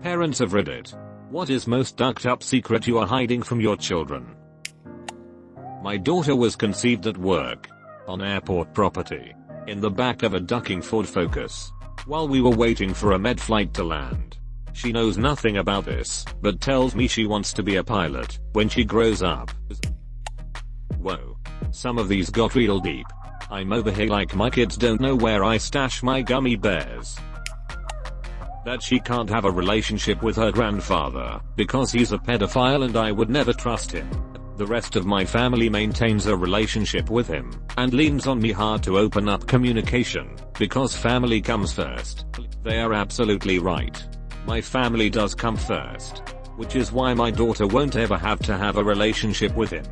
Parents of Reddit. What is most ducked up secret you are hiding from your children? My daughter was conceived at work. On airport property. In the back of a ducking Ford Focus. While we were waiting for a med flight to land. She knows nothing about this, but tells me she wants to be a pilot when she grows up. Whoa. Some of these got real deep. I'm over here like my kids don't know where I stash my gummy bears. That she can't have a relationship with her grandfather because he's a pedophile and I would never trust him. The rest of my family maintains a relationship with him and leans on me hard to open up communication because family comes first. They are absolutely right. My family does come first. Which is why my daughter won't ever have to have a relationship with him.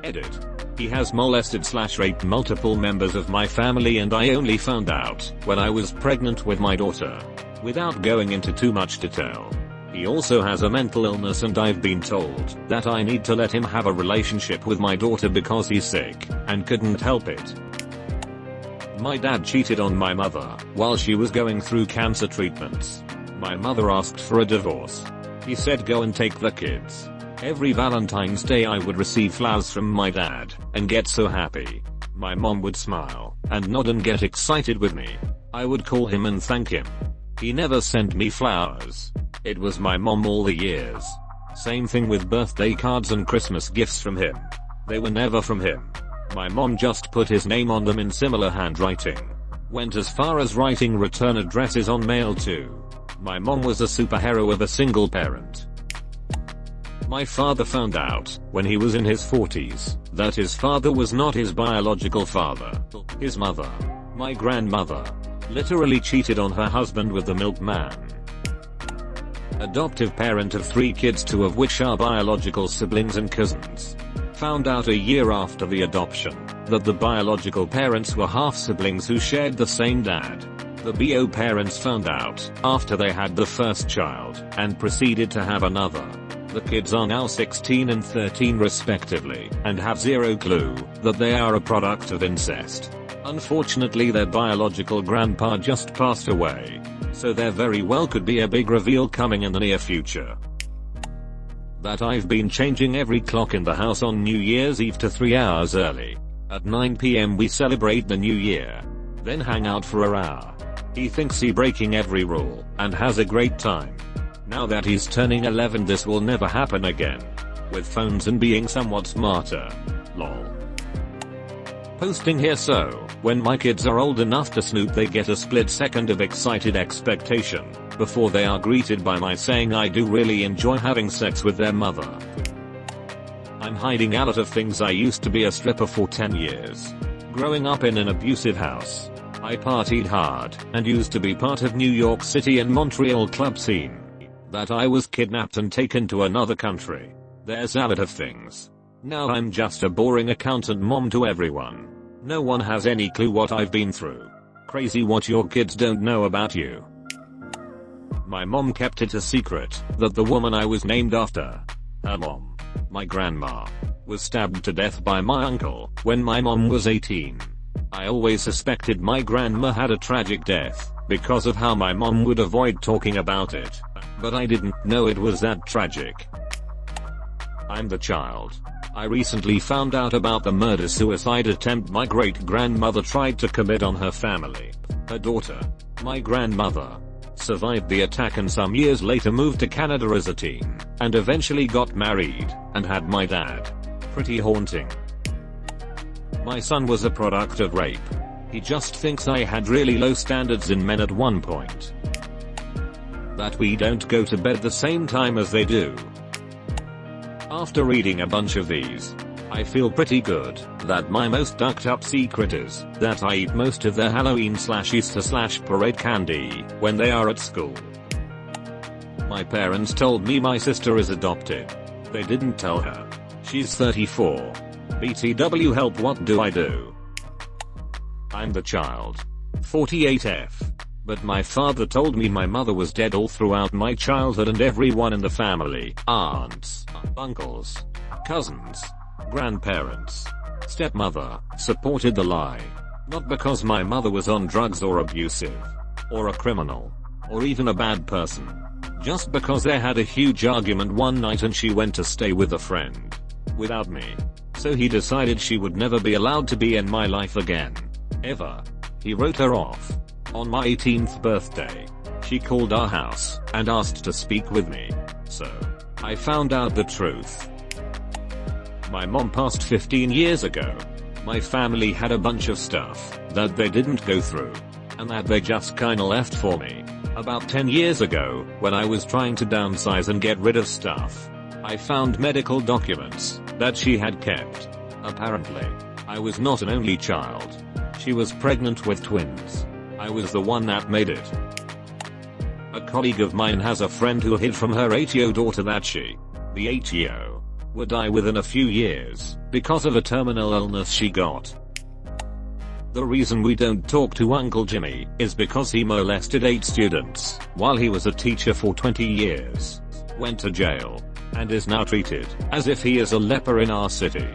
Edit. He has molested/raped multiple members of my family and I only found out when I was pregnant with my daughter. Without going into too much detail. He also has a mental illness and I've been told that I need to let him have a relationship with my daughter because he's sick and couldn't help it. My dad cheated on my mother while she was going through cancer treatments. My mother asked for a divorce. He said go and take the kids. Every Valentine's Day I would receive flowers from my dad and get so happy. My mom would smile and nod and get excited with me. I would call him and thank him. He never sent me flowers. It was my mom all the years. Same thing with birthday cards and Christmas gifts from him. They were never from him. My mom just put his name on them in similar handwriting. Went as far as writing return addresses on mail too. My mom was a superhero of a single parent. My father found out, when he was in his 40s, that his father was not his biological father. His mother, my grandmother, literally cheated on her husband with the milkman. Adoptive parent of 3 kids, 2 of which are biological siblings and cousins. Found out a year after the adoption, that the biological parents were half siblings who shared the same dad. The BO parents found out after they had the first child and proceeded to have another. The kids are now 16 and 13 respectively and have zero clue that they are a product of incest. Unfortunately their biological grandpa just passed away. So there very well could be a big reveal coming in the near future. That I've been changing every clock in the house on New Year's Eve to 3 hours early. At 9 PM we celebrate the new year. Then hang out for an hour. He thinks he's breaking every rule and has a great time. Now that he's turning 11 this will never happen again. With phones and being somewhat smarter. Lol. Posting here so, when my kids are old enough to snoop they get a split second of excited expectation, before they are greeted by my saying I do really enjoy having sex with their mother. I'm hiding a lot of things. I used to be a stripper for 10 years. Growing up in an abusive house. I partied hard, and used to be part of New York City and Montreal club scene. That I was kidnapped and taken to another country. There's a lot of things. Now I'm just a boring accountant mom to everyone. No one has any clue what I've been through. Crazy what your kids don't know about you. My mom kept it a secret that the woman I was named after, her mom, my grandma, was stabbed to death by my uncle when my mom was 18. I always suspected my grandma had a tragic death because of how my mom would avoid talking about it. But I didn't know it was that tragic. I'm the child. I recently found out about the murder-suicide attempt my great-grandmother tried to commit on her family. Her daughter, my grandmother, survived the attack and some years later moved to Canada as a teen, and eventually got married, and had my dad. Pretty haunting. My son was a product of rape. He just thinks I had really low standards in men at one point. That we don't go to bed the same time as they do. After reading a bunch of these, I feel pretty good that my most ducked up secret is that I eat most of their Halloween/Easter/parade candy when they are at school. My parents told me my sister is adopted. They didn't tell her. She's 34. BTW help, what do I do? I'm the child. 48F. But my father told me my mother was dead all throughout my childhood and everyone in the family, aunts, uncles, cousins, grandparents, stepmother, supported the lie. Not because my mother was on drugs or abusive, or a criminal, or even a bad person. Just because they had a huge argument one night and she went to stay with a friend. Without me. So he decided she would never be allowed to be in my life again. Ever. He wrote her off. On my 18th birthday. She called our house and asked to speak with me. So, I found out the truth. My mom passed 15 years ago. My family had a bunch of stuff that they didn't go through. And that they just kinda left for me. About 10 years ago, when I was trying to downsize and get rid of stuff, I found medical documents that she had kept. Apparently, I was not an only child. She was pregnant with twins. I was the one that made it. A colleague of mine has a friend who hid from her 8-year-old daughter that she, the 8-year-old, would die within a few years because of a terminal illness she got. The reason we don't talk to Uncle Jimmy is because he molested 8 students while he was a teacher for 20 years, went to jail, and is now treated as if he is a leper in our city.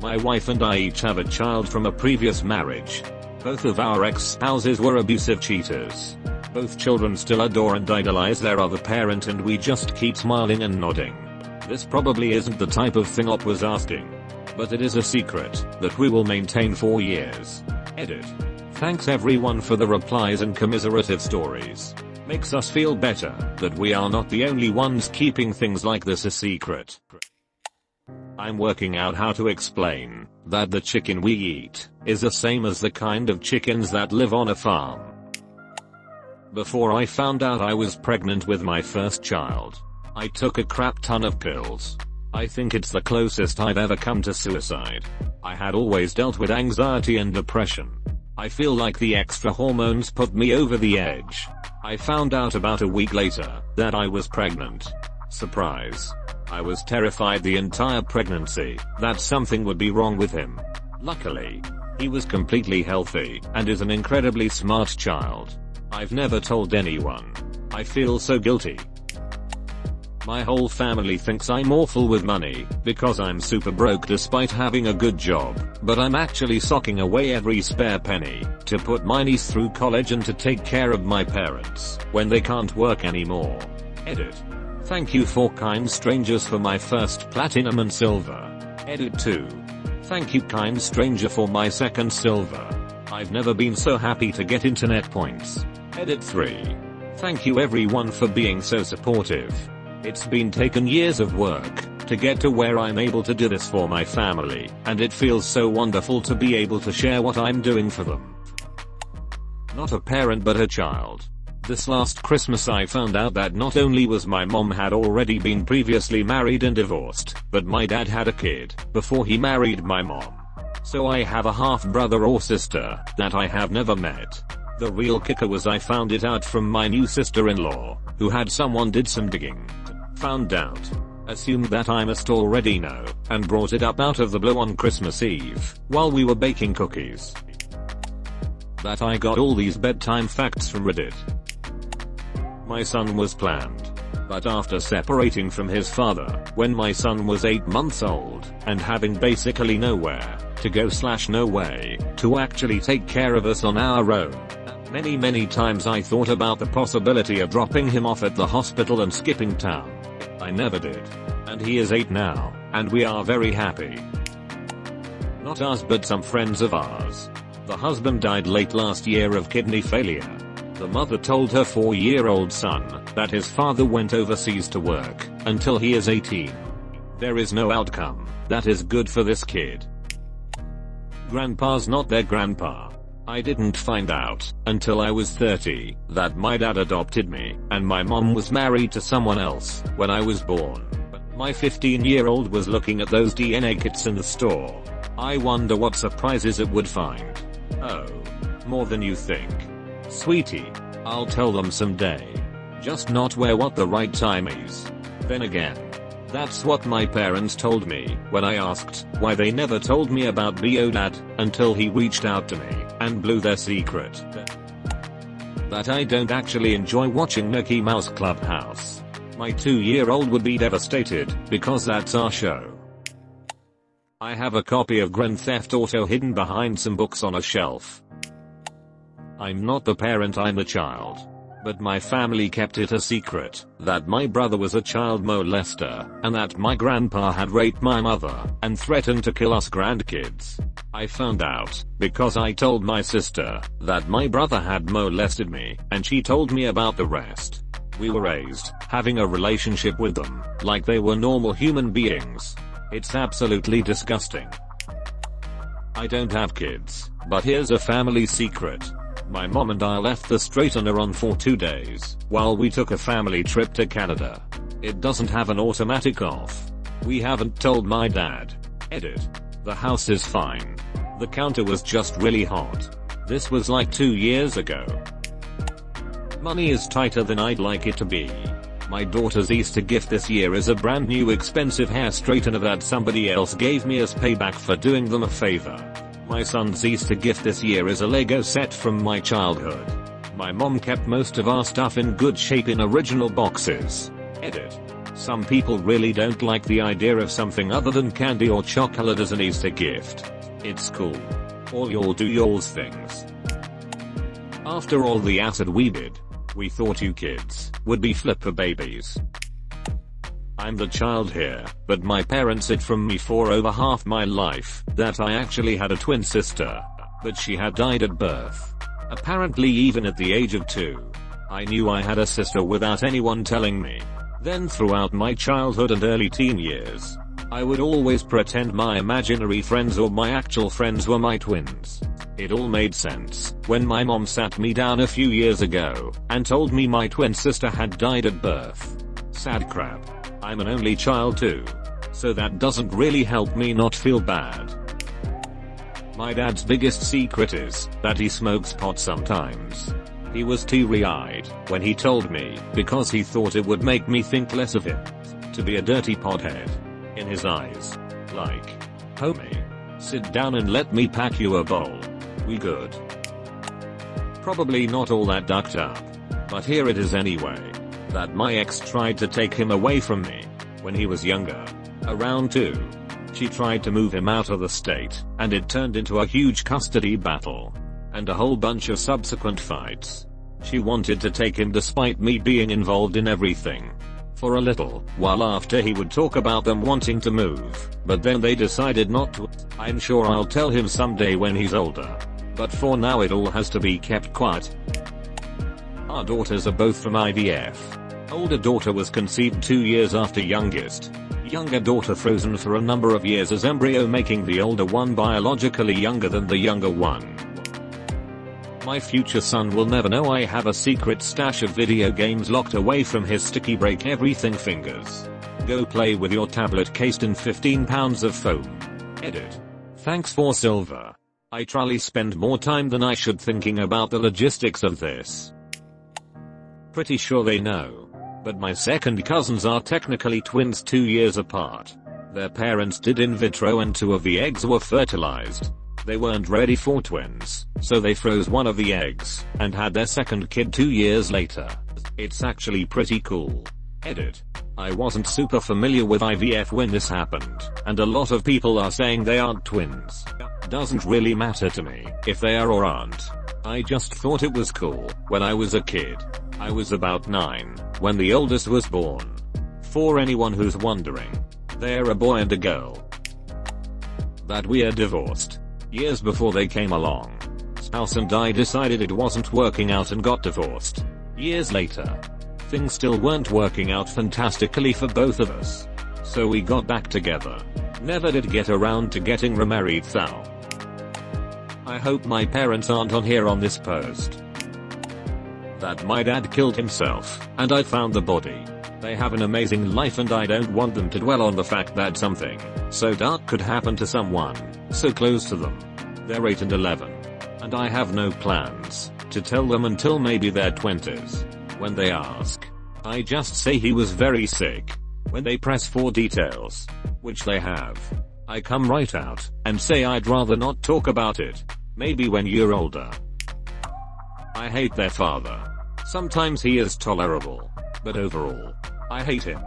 My wife and I each have a child from a previous marriage. Both of our ex-spouses were abusive cheaters. Both children still adore and idolize their other parent and we just keep smiling and nodding. This probably isn't the type of thing Op was asking. But it is a secret that we will maintain for years. Edit. Thanks everyone for the replies and commiserative stories. Makes us feel better that we are not the only ones keeping things like this a secret. I'm working out how to explain that the chicken we eat is the same as the kind of chickens that live on a farm. Before I found out I was pregnant with my first child, I took a crap ton of pills. I think it's the closest I've ever come to suicide. I had always dealt with anxiety and depression. I feel like the extra hormones put me over the edge. I found out about a week later that I was pregnant. Surprise. I was terrified the entire pregnancy that something would be wrong with him. Luckily, he was completely healthy and is an incredibly smart child. I've never told anyone. I feel so guilty. My whole family thinks I'm awful with money because I'm super broke despite having a good job, but I'm actually socking away every spare penny to put my niece through college and to take care of my parents when they can't work anymore. Edit. Thank you for kind strangers for my first platinum and silver. Edit 2. Thank you kind stranger for my second silver. I've never been so happy to get internet points. Edit 3. Thank you everyone for being so supportive. It's been taken years of work to get to where I'm able to do this for my family, and it feels so wonderful to be able to share what I'm doing for them. Not a parent but a child. This last Christmas I found out that not only was my mom had already been previously married and divorced, but my dad had a kid before he married my mom. So I have a half brother or sister that I have never met. The real kicker was I found it out from my new sister-in-law, who had someone did some digging. Found out. Assumed that I must already know, and brought it up out of the blue on Christmas Eve, while we were baking cookies. That I got all these bedtime facts from Reddit. My son was planned. But after separating from his father, when my son was 8 months old, and having basically nowhere to go / no way to actually take care of us on our own, many times I thought about the possibility of dropping him off at the hospital and skipping town. I never did. And he is 8 now, and we are very happy. Not us but some friends of ours. The husband died late last year of kidney failure. The mother told her 4-year-old son that his father went overseas to work until he is 18. There is no outcome that is good for this kid. Grandpa's not their grandpa. I didn't find out until I was 30 that my dad adopted me and my mom was married to someone else when I was born. My 15-year-old was looking at those DNA kits in the store. I wonder what surprises it would find. Oh, more than you think. Sweetie, I'll tell them someday. Just not what the right time is. Then again, that's what my parents told me when I asked why they never told me about Dad until he reached out to me and blew their secret. That I don't actually enjoy watching Mickey Mouse Clubhouse. My 2-year-old would be devastated because that's our show. I have a copy of Grand Theft Auto hidden behind some books on a shelf. I'm not the parent, I'm the child. But my family kept it a secret that my brother was a child molester and that my grandpa had raped my mother and threatened to kill us grandkids. I found out because I told my sister that my brother had molested me, and she told me about the rest. We were raised having a relationship with them like they were normal human beings. It's absolutely disgusting. I don't have kids, but here's a family secret. My mom and I left the straightener on for 2 days while we took a family trip to Canada. It doesn't have an automatic off. We haven't told my dad. Edit. The house is fine. The counter was just really hot. This was like 2 years ago. Money is tighter than I'd like it to be. My daughter's Easter gift this year is a brand new expensive hair straightener that somebody else gave me as payback for doing them a favor. My son's Easter gift this year is a Lego set from my childhood. My mom kept most of our stuff in good shape in original boxes. Edit. Some people really don't like the idea of something other than candy or chocolate as an Easter gift. It's cool. All y'all do y'all's things. After all the acid we did, we thought you kids would be flipper babies. I'm the child here, but my parents hid from me for over half my life that I actually had a twin sister, but she had died at birth. Apparently even at the age of 2. I knew I had a sister without anyone telling me. Then throughout my childhood and early teen years, I would always pretend my imaginary friends or my actual friends were my twins. It all made sense when my mom sat me down a few years ago and told me my twin sister had died at birth. Sad crap. I'm an only child too, so that doesn't really help me not feel bad. My dad's biggest secret is that he smokes pot sometimes. He was teary-eyed when he told me because he thought it would make me think less of him. To be a dirty pothead. In his eyes. Like, homie, sit down and let me pack you a bowl. We good? Probably not all that ducked up, but here it is anyway. That my ex tried to take him away from me when he was younger. Around 2. She tried to move him out of the state, and it turned into a huge custody battle. And a whole bunch of subsequent fights. She wanted to take him despite me being involved in everything. For a little while after he would talk about them wanting to move, but then they decided not to. I'm sure I'll tell him someday when he's older. But for now it all has to be kept quiet. Our daughters are both from IVF. Older daughter was conceived 2 years after youngest. Younger daughter frozen for a number of years as embryo, making the older one biologically younger than the younger one. My future son will never know I have a secret stash of video games locked away from his sticky break everything fingers. Go play with your tablet cased in 15 pounds of foam. Edit. Thanks for silver. I truly spend more time than I should thinking about the logistics of this. Pretty sure they know. But my second cousins are technically twins 2 years apart. Their parents did in vitro and 2 of the eggs were fertilized. They weren't ready for twins, so they froze one of the eggs and had their second kid 2 years later. It's actually pretty cool. Edit. I wasn't super familiar with IVF when this happened, and a lot of people are saying they aren't twins. Doesn't really matter to me if they are or aren't. I just thought it was cool when I was a kid. I was about 9 when the oldest was born. For anyone who's wondering, they're a boy and a girl. That we are divorced. Years before they came along. Spouse and I decided it wasn't working out and got divorced. Years later. Things still weren't working out fantastically for both of us. So we got back together. Never did get around to getting remarried though. I hope my parents aren't on here on this post. That my dad killed himself, and I found the body. They have an amazing life and I don't want them to dwell on the fact that something so dark could happen to someone so close to them. They're 8 and 11. And I have no plans to tell them until maybe their 20s. When they ask, I just say he was very sick. When they press for details, which they have, I come right out and say I'd rather not talk about it. Maybe when you're older. I hate their father. Sometimes he is tolerable, but overall, I hate him.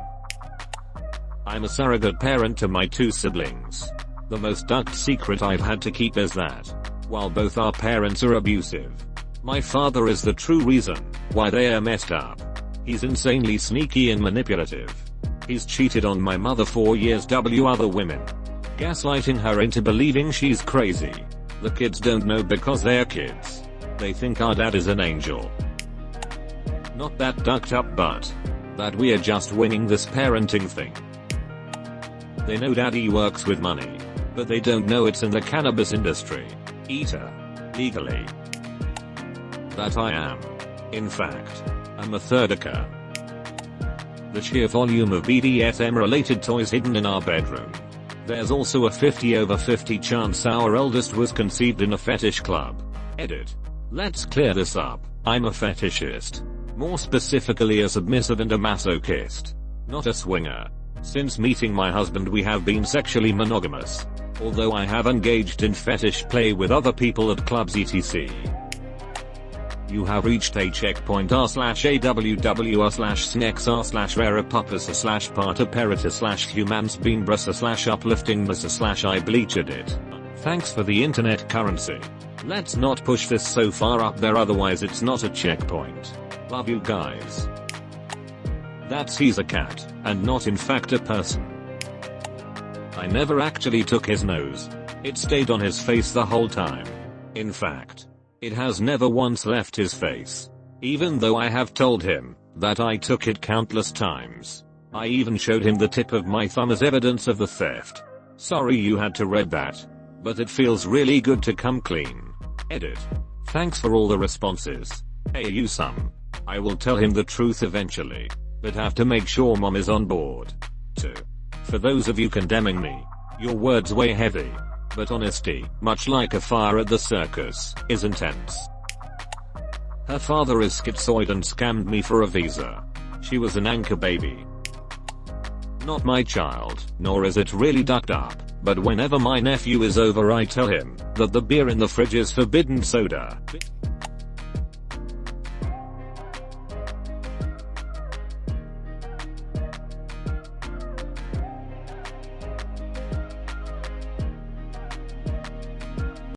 I'm a surrogate parent to my 2 siblings. The most dark secret I've had to keep is that, while both our parents are abusive, my father is the true reason Why they are messed up. He's insanely sneaky and manipulative. He's cheated on my mother 4 years other women. Gaslighting her into believing she's crazy. The kids don't know because they're kids. They think our dad is an angel. Not that ducked up but that we're just winning this parenting thing. They know daddy works with money, but they don't know it's in the cannabis industry. Eater. Legally. That I am. In fact, I'm a thirdiker. The sheer volume of BDSM related toys hidden in our bedroom. There's also a 50/50 chance our eldest was conceived in a fetish club. Edit. Let's clear this up. I'm a fetishist. More specifically a submissive and a masochist. Not a swinger. Since meeting my husband we have been sexually monogamous. Although I have engaged in fetish play with other people at clubs etc. You have reached a checkpoint r/awws/snexr/rarapupus/parta/humans/beambrus/upliftingness/ I bleached it. Thanks for the internet currency. Let's not push this so far up there otherwise it's not a checkpoint. Love you guys. That's he's a cat, and not in fact a person. I never actually took his nose. It stayed on his face the whole time. In fact, it has never once left his face. Even though I have told him that I took it countless times. I even showed him the tip of my thumb as evidence of the theft. Sorry you had to read that. But it feels really good to come clean. Edit. Thanks for all the responses. Hey you some. I will tell him the truth eventually. But have to make sure mom is on board. 2. For those of you condemning me, your words weigh heavy. But honesty, much like a fire at the circus, is intense. Her father is schizoid and scammed me for a visa. She was an anchor baby. Not my child, nor is it really ducked up, but whenever my nephew is over I tell him that the beer in the fridge is forbidden soda.